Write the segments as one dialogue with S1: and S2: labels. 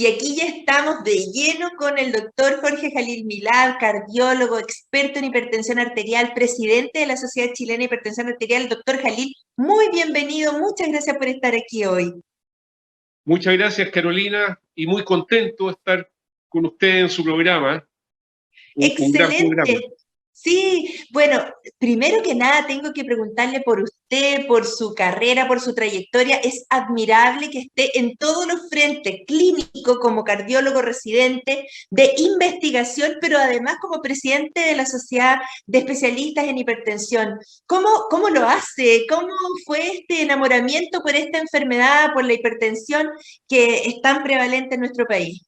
S1: Y aquí ya estamos de lleno con el doctor Jorge Jalil Milad, cardiólogo, experto en hipertensión arterial, presidente de la Sociedad Chilena de Hipertensión Arterial. Doctor Jalil, muy bienvenido, muchas gracias por estar aquí hoy.
S2: Muchas gracias, Carolina, y muy contento de estar con usted en su programa, un gran programa.
S1: Excelente. Sí, bueno, primero que nada tengo que preguntarle por usted, por su carrera, por su trayectoria. Es admirable que esté en todos los frentes, clínico como cardiólogo residente, de investigación, pero además como presidente de la Sociedad de Especialistas en Hipertensión. ¿Cómo lo hace? ¿Cómo fue este enamoramiento por esta enfermedad, por la hipertensión que es tan prevalente en nuestro país?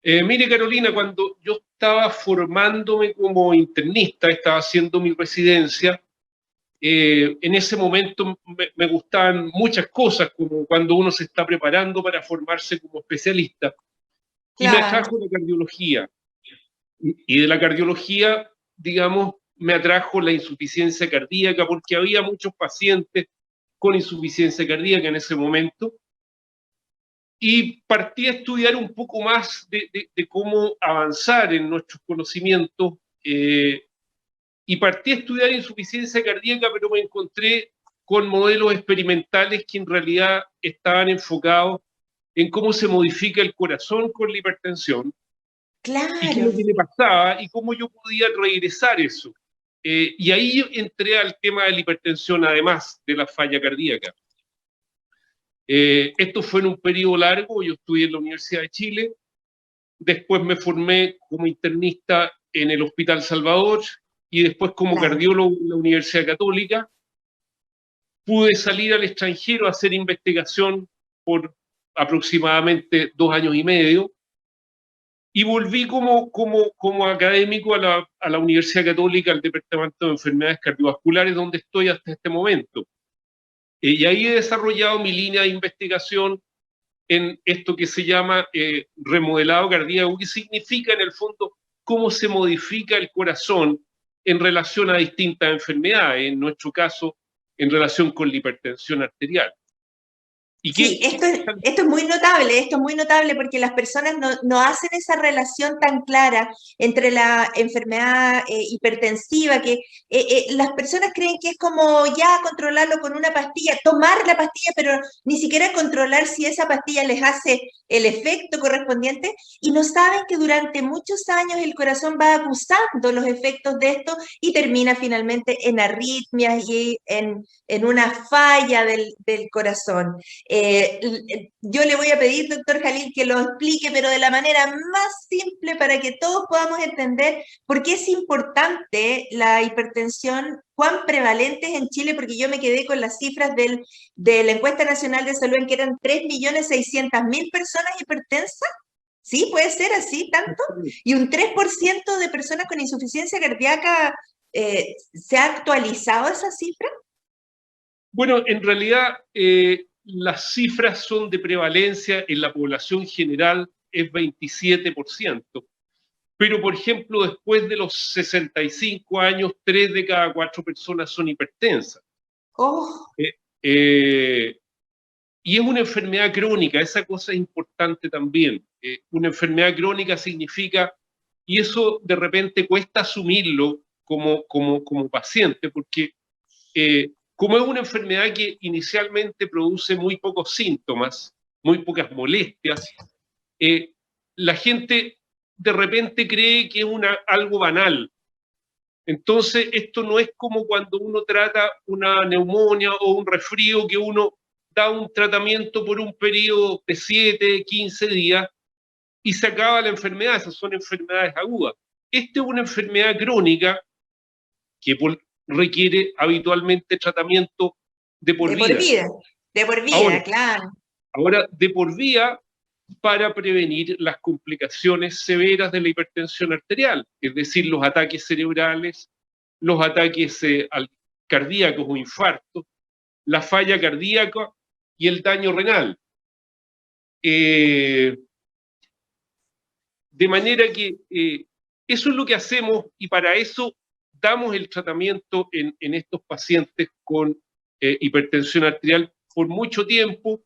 S2: Mire, Carolina, cuando yo estaba formándome como internista, estaba haciendo mi residencia, en ese momento me gustaban muchas cosas, como cuando uno se está preparando para formarse como especialista, y me
S1: Claro.
S2: atrajo la cardiología. Y de la cardiología, digamos, me atrajo la insuficiencia cardíaca, porque había muchos pacientes con insuficiencia cardíaca en ese momento, y partí a estudiar un poco más de cómo avanzar en nuestros conocimientos, y partí a estudiar insuficiencia cardíaca, pero me encontré con modelos experimentales que en realidad estaban enfocados en cómo se modifica el corazón con la hipertensión y qué es
S1: Claro.
S2: lo que le pasaba y cómo yo podía regresar eso. Y ahí entré al tema de la hipertensión, además de la falla cardíaca. Esto fue en un periodo largo, yo estudié en la Universidad de Chile, después me formé como internista en el Hospital Salvador y después como
S1: Claro.
S2: cardiólogo en la Universidad Católica. Pude salir al extranjero a hacer investigación por aproximadamente 2 años y medio y volví como académico a la Universidad Católica, al Departamento de Enfermedades Cardiovasculares, donde estoy hasta este momento. Y ahí he desarrollado mi línea de investigación en esto que se llama remodelado cardíaco, que significa en el fondo cómo se modifica el corazón en relación a distintas enfermedades, en nuestro caso, en relación con la hipertensión arterial. ¿Y
S1: Sí, esto es muy notable porque las personas no hacen esa relación tan clara entre la enfermedad hipertensiva, que las personas creen que es como ya controlarlo con una pastilla, tomar la pastilla, pero ni siquiera controlar si esa pastilla les hace el efecto correspondiente, y no saben que durante muchos años el corazón va abusando los efectos de esto y termina finalmente en arritmias y en una falla del corazón. Yo le voy a pedir, doctor Jalil, que lo explique, pero de la manera más simple para que todos podamos entender por qué es importante la hipertensión, cuán prevalente es en Chile, porque yo me quedé con las cifras de la Encuesta Nacional de Salud en que eran 3.600.000 personas hipertensas. ¿Sí? ¿Puede ser así tanto? Y un 3% de personas con insuficiencia cardíaca, ¿se ha actualizado esa cifra?
S2: Bueno, en realidad las cifras son de prevalencia en la población general, es 27%. Pero, por ejemplo, después de los 65 años, 3 de cada 4 personas son hipertensas.
S1: Oh,
S2: Eh, y es una enfermedad crónica, esa cosa es importante también. Una enfermedad crónica significa, y eso de repente cuesta asumirlo como paciente, porque como es una enfermedad que inicialmente produce muy pocos síntomas, muy pocas molestias, la gente de repente cree que es algo banal. Entonces, esto no es como cuando uno trata una neumonía o un resfrío, que uno da un tratamiento por un periodo de 7, 15 días y se acaba la enfermedad. Esas son enfermedades agudas. Esta es una enfermedad crónica que requiere habitualmente tratamiento de por
S1: de por
S2: vida.
S1: vida, de por
S2: Ahora,
S1: vida, claro.
S2: ahora de por vida para prevenir las complicaciones severas de la hipertensión arterial, es decir, los ataques cerebrales, los ataques cardíacos o infartos, la falla cardíaca y el daño renal. De manera que eso es lo que hacemos y para eso damos el tratamiento en estos pacientes con hipertensión arterial por mucho tiempo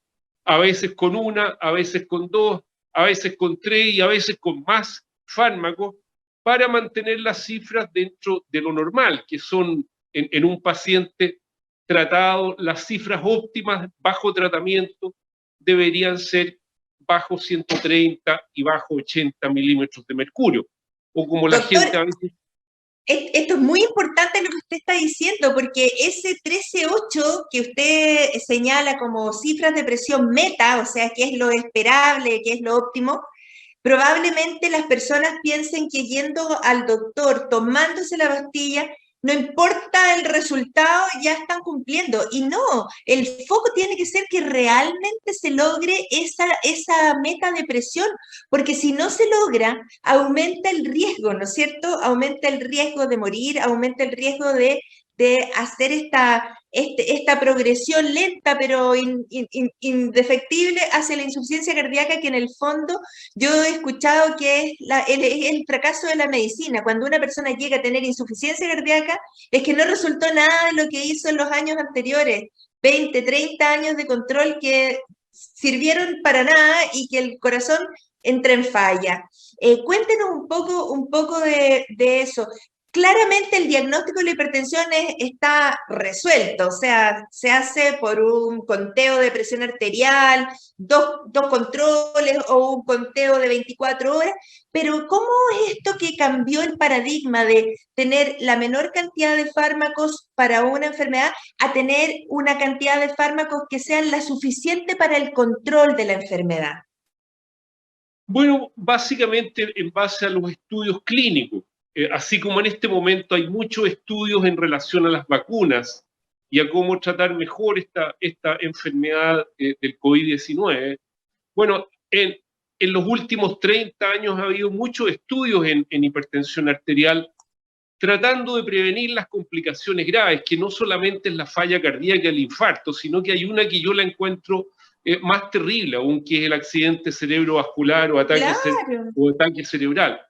S2: a veces con una, a veces con dos, a veces con tres y a veces con más fármacos, para mantener las cifras dentro de lo normal, que son en un paciente tratado, las cifras óptimas bajo tratamiento deberían ser bajo 130 y bajo 80 milímetros de mercurio. O como la
S1: Doctor,
S2: gente a veces...
S1: esto es muy importante lo que usted está diciendo, porque ese 13,8 que usted señala como cifras de presión meta, o sea, que es lo esperable, que es lo óptimo, probablemente las personas piensen que yendo al doctor, tomándose la pastilla, no importa el resultado, ya están cumpliendo. Y no, el foco tiene que ser que realmente se logre esa meta de presión, porque si no se logra, aumenta el riesgo, ¿no es cierto? Aumenta el riesgo de morir, aumenta el riesgo de hacer esta progresión lenta pero indefectible hacia la insuficiencia cardíaca, que en el fondo yo he escuchado que es el fracaso de la medicina. Cuando una persona llega a tener insuficiencia cardíaca es que no resultó nada de lo que hizo en los años anteriores, 20, 30 años de control que sirvieron para nada y que el corazón entra en falla. Cuéntenos un poco de eso. Claramente el diagnóstico de la hipertensión está resuelto, o sea, se hace por un conteo de presión arterial, dos controles o un conteo de 24 horas, pero ¿cómo es esto que cambió el paradigma de tener la menor cantidad de fármacos para una enfermedad a tener una cantidad de fármacos que sean la suficiente para el control de la enfermedad?
S2: Bueno, básicamente en base a los estudios clínicos. Así como en este momento hay muchos estudios en relación a las vacunas y a cómo tratar mejor esta enfermedad del COVID-19, bueno, en los últimos 30 años ha habido muchos estudios en hipertensión arterial tratando de prevenir las complicaciones graves, que no solamente es la falla cardíaca, el infarto, sino que hay una que yo la encuentro más terrible aún, que es el accidente cerebrovascular o ataque cerebral.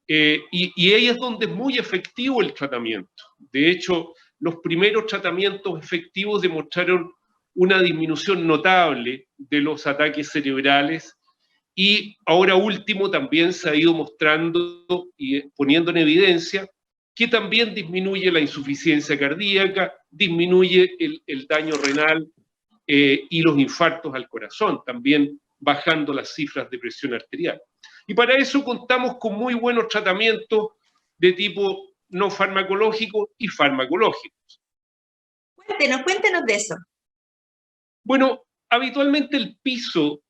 S2: Y ahí es donde es muy efectivo el tratamiento. De hecho, los primeros tratamientos efectivos demostraron una disminución notable de los ataques cerebrales, y ahora último también se ha ido mostrando y poniendo en evidencia que también disminuye la insuficiencia cardíaca, disminuye el daño renal y los infartos al corazón, también bajando las cifras de presión arterial. Y para eso contamos con muy buenos tratamientos de tipo no farmacológico y farmacológicos.
S1: Cuéntenos de eso.
S2: Bueno, habitualmente el piso,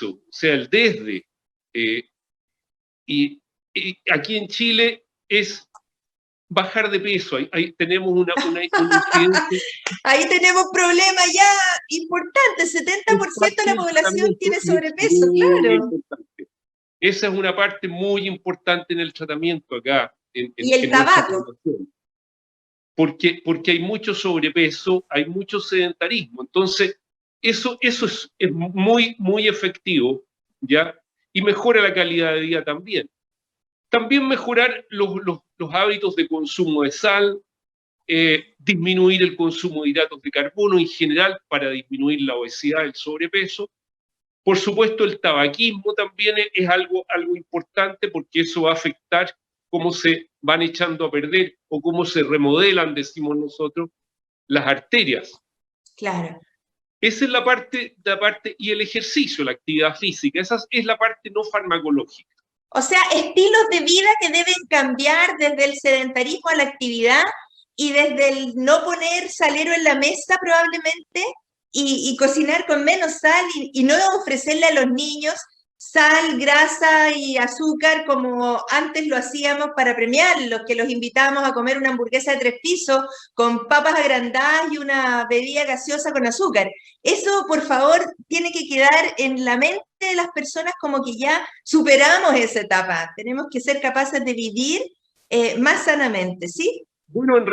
S2: o sea, el desde, y aquí en Chile es bajar de peso. Ahí tenemos una incidencia.
S1: Ahí tenemos problemas ya importantes. 70% de la población tiene sobrepeso, claro.
S2: Importante. Esa es una parte muy importante en el tratamiento acá.
S1: Y el tabaco.
S2: Porque hay mucho sobrepeso, hay mucho sedentarismo. Entonces, eso es muy, muy efectivo, ¿ya? Y mejora la calidad de vida también. También mejorar los hábitos de consumo de sal, disminuir el consumo de hidratos de carbono en general para disminuir la obesidad, el sobrepeso. Por supuesto, el tabaquismo también es algo importante, porque eso va a afectar cómo se van echando a perder o cómo se remodelan, decimos nosotros, las arterias.
S1: Claro.
S2: Esa es la parte, y el ejercicio, la actividad física, esa es la parte no farmacológica.
S1: O sea, estilos de vida que deben cambiar desde el sedentarismo a la actividad y desde el no poner salero en la mesa probablemente y cocinar con menos sal y no ofrecerle a los niños sal, grasa y azúcar como antes lo hacíamos para premiarlos, que los invitábamos a comer una hamburguesa de 3 pisos con papas agrandadas y una bebida gaseosa con azúcar. Eso, por favor, tiene que quedar en la mente de las personas como que ya superamos esa etapa. Tenemos que ser capaces de vivir más sanamente, ¿sí?
S2: Bueno,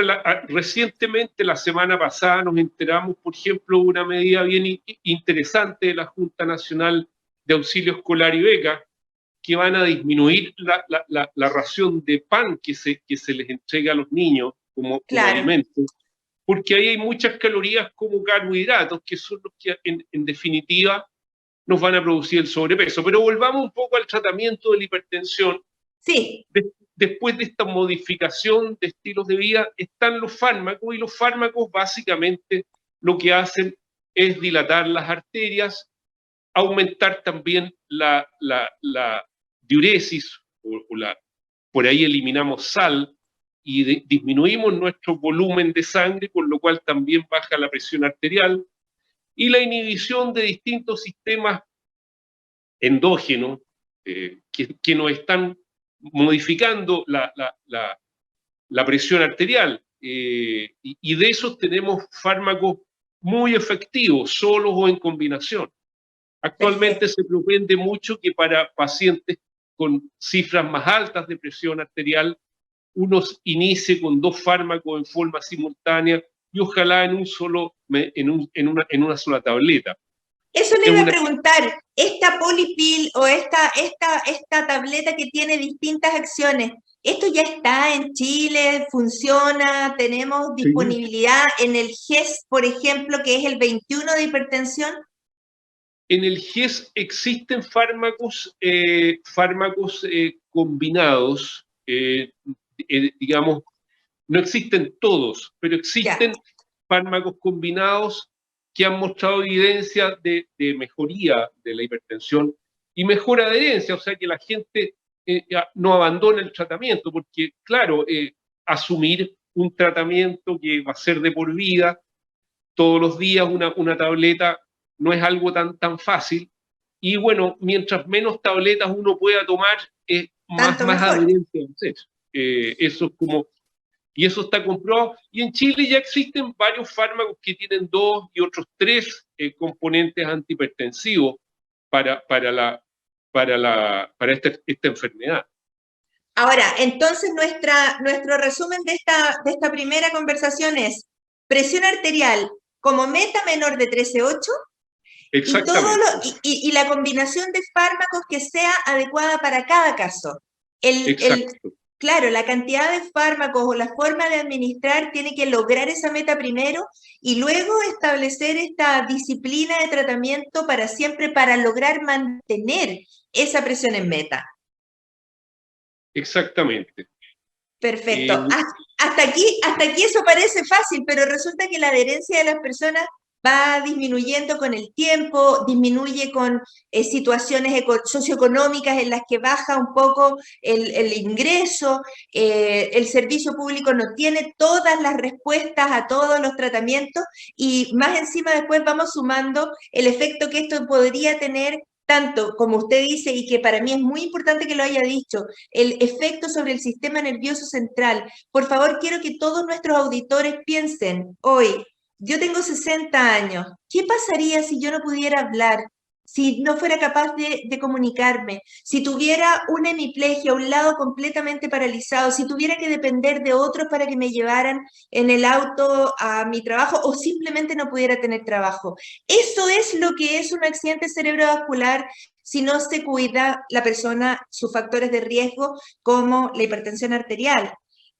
S2: recientemente, la semana pasada, nos enteramos, por ejemplo, de una medida bien interesante de la Junta Nacional de Auxilio Escolar y Beca, que van a disminuir la ración de pan que se les entrega a los niños como alimento, porque ahí hay muchas calorías como carbohidratos, que son los que en definitiva nos van a producir el sobrepeso. Pero volvamos un poco al tratamiento de la hipertensión.
S1: Sí.
S2: Después de esta modificación de estilos de vida están los fármacos, y los fármacos básicamente lo que hacen es dilatar las arterias, aumentar también la diuresis, por ahí eliminamos sal y disminuimos nuestro volumen de sangre, con lo cual también baja la presión arterial, y la inhibición de distintos sistemas endógenos que nos están modificando la presión arterial. Y de esos tenemos fármacos muy efectivos, solos o en combinación. Actualmente se propende mucho que para pacientes con cifras más altas de presión arterial, uno inicie con 2 fármacos en forma simultánea y ojalá en una sola tableta.
S1: Eso le iba a preguntar, esta Polipil o esta tableta que tiene distintas acciones, ¿esto ya está en Chile? ¿Funciona? ¿Tenemos disponibilidad en el GES, por ejemplo, que es el 21 de hipertensión?
S2: En el GES existen fármacos combinados, digamos, no existen todos, pero existen fármacos combinados que han mostrado evidencia de mejoría de la hipertensión y mejor adherencia, o sea que la gente no abandona el tratamiento, porque claro, asumir un tratamiento que va a ser de por vida, todos los días una tableta, no es algo tan fácil, y bueno, mientras menos tabletas uno pueda tomar, más adherencia va a ser. Eso es como... Y eso está comprobado. Y en Chile ya existen varios fármacos que tienen 2 y otros 3 componentes antihipertensivos para esta enfermedad.
S1: Ahora, entonces nuestro resumen de esta primera conversación es presión arterial como meta menor de 13,8 y la combinación de fármacos que sea adecuada para cada caso. Claro, la cantidad de fármacos o la forma de administrar tiene que lograr esa meta primero y luego establecer esta disciplina de tratamiento para siempre, para lograr mantener esa presión en meta.
S2: Exactamente.
S1: Perfecto. Hasta aquí eso parece fácil, pero resulta que la adherencia de las personas va disminuyendo con el tiempo, disminuye con situaciones socioeconómicas en las que baja un poco el ingreso, el servicio público no tiene todas las respuestas a todos los tratamientos y más encima después vamos sumando el efecto que esto podría tener tanto, como usted dice, y que para mí es muy importante que lo haya dicho, el efecto sobre el sistema nervioso central. Por favor, quiero que todos nuestros auditores piensen hoy, yo tengo 60 años, ¿qué pasaría si yo no pudiera hablar? Si no fuera capaz de comunicarme, si tuviera una hemiplegia, un lado completamente paralizado, si tuviera que depender de otros para que me llevaran en el auto a mi trabajo o simplemente no pudiera tener trabajo. Eso es lo que es un accidente cerebrovascular si no se cuida la persona, sus factores de riesgo como la hipertensión arterial.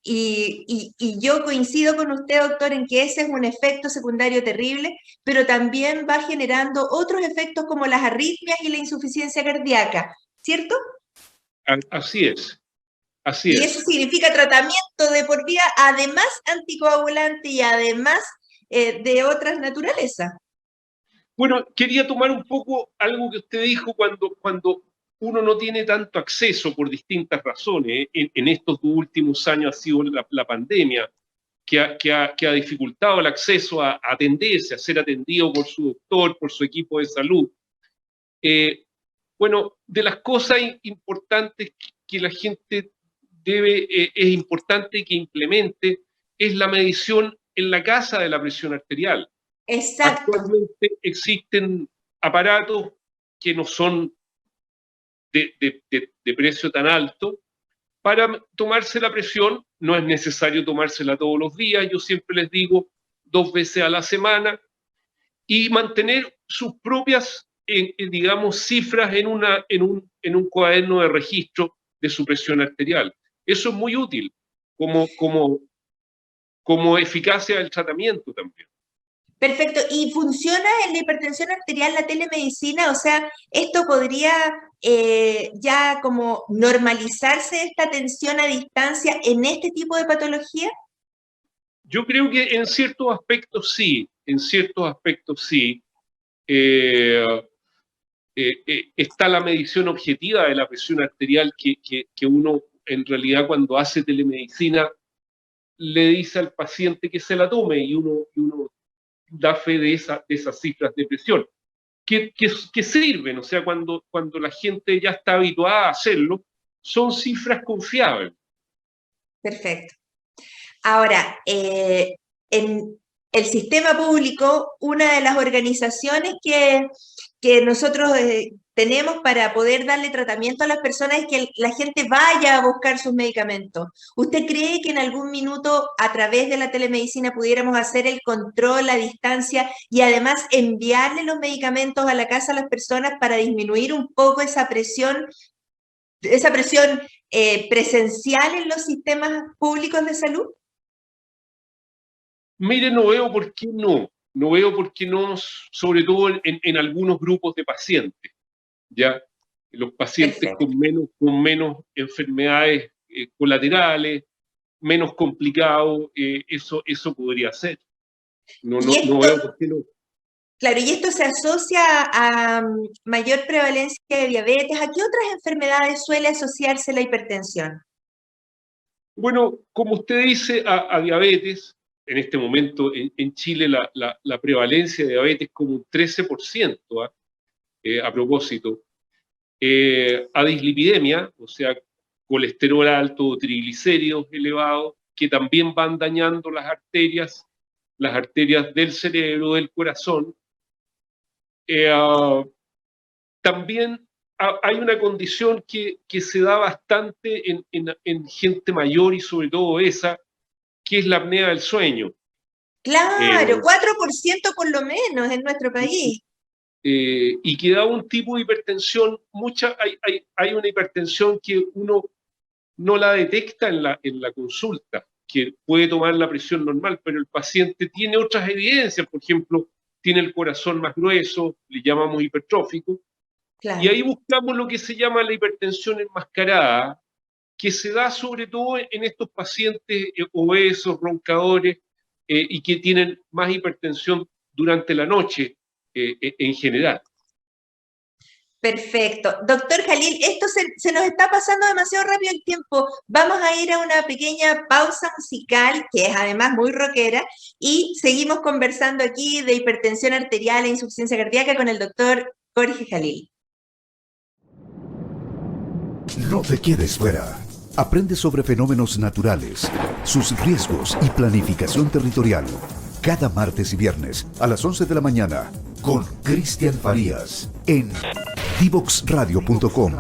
S1: Y yo coincido con usted, doctor, en que ese es un efecto secundario terrible, pero también va generando otros efectos como las arritmias y la insuficiencia cardíaca, ¿cierto?
S2: Así es.
S1: Y eso significa tratamiento de por vida, además anticoagulante y además de otras naturalezas.
S2: Bueno, quería tomar un poco algo que usted dijo cuando uno no tiene tanto acceso por distintas razones. En estos últimos años ha sido la pandemia que ha dificultado el acceso a atenderse, a ser atendido por su doctor, por su equipo de salud. Bueno, de las cosas importantes que la gente es importante que implemente, es la medición en la casa de la presión arterial.
S1: Exacto.
S2: Actualmente existen aparatos que no son de precio tan alto para tomarse la presión. No es necesario tomársela todos los días, yo siempre les digo 2 veces a la semana, y mantener sus propias, digamos, cifras en un cuaderno de registro de su presión arterial. Eso es muy útil como como eficacia del tratamiento también.
S1: Perfecto. ¿Y funciona en la hipertensión arterial la telemedicina? O sea, ¿esto podría ya como normalizarse esta atención a distancia en este tipo de patología?
S2: Yo creo que en ciertos aspectos sí, en ciertos aspectos sí. Está la medición objetiva de la presión arterial que uno en realidad cuando hace telemedicina le dice al paciente que se la tome y uno da fe de esas cifras de presión, que sirven, o sea, cuando la gente ya está habituada a hacerlo, son cifras confiables.
S1: Perfecto. Ahora, en el sistema público, una de las organizaciones que nosotros tenemos para poder darle tratamiento a las personas es que la gente vaya a buscar sus medicamentos. ¿Usted cree que en algún minuto a través de la telemedicina pudiéramos hacer el control a distancia y además enviarle los medicamentos a la casa a las personas para disminuir un poco esa presión presencial en los sistemas públicos de salud?
S2: Mire, no veo por qué no. No veo por qué no, sobre todo en algunos grupos de pacientes. ¿Ya? Los pacientes con menos enfermedades colaterales, menos complicados, eso podría ser. No veo por qué no.
S1: Claro, y esto se asocia a mayor prevalencia de diabetes. ¿A qué otras enfermedades suele asociarse la hipertensión?
S2: Bueno, como usted dice, a diabetes, en este momento en Chile la prevalencia de diabetes como un 13%, a propósito. A dislipidemia, o sea, colesterol alto, triglicéridos elevados, que también van dañando las arterias del cerebro, del corazón. También hay una condición que se da bastante en gente mayor y sobre todo esa, que es la apnea del sueño.
S1: Claro, 4% por lo menos en nuestro país.
S2: Y que da un tipo de hipertensión, hay una hipertensión que uno no la detecta en la consulta, que puede tomar la presión normal, pero el paciente tiene otras evidencias, por ejemplo, tiene el corazón más grueso, le llamamos hipertrófico, claro. Y ahí buscamos lo que se llama la hipertensión enmascarada, que se da sobre todo en estos pacientes obesos, roncadores, y que tienen más hipertensión durante la noche, en general.
S1: Perfecto. Doctor Jalil, esto se nos está pasando demasiado rápido el tiempo. Vamos a ir a una pequeña pausa musical, que es además muy rockera, y seguimos conversando aquí de hipertensión arterial e insuficiencia cardíaca con el doctor Jorge Jalil.
S3: No te quedes fuera. Aprende sobre fenómenos naturales, sus riesgos y planificación territorial. Cada martes y viernes a las 11 de la mañana con Cristian Farías en divoxradio.com.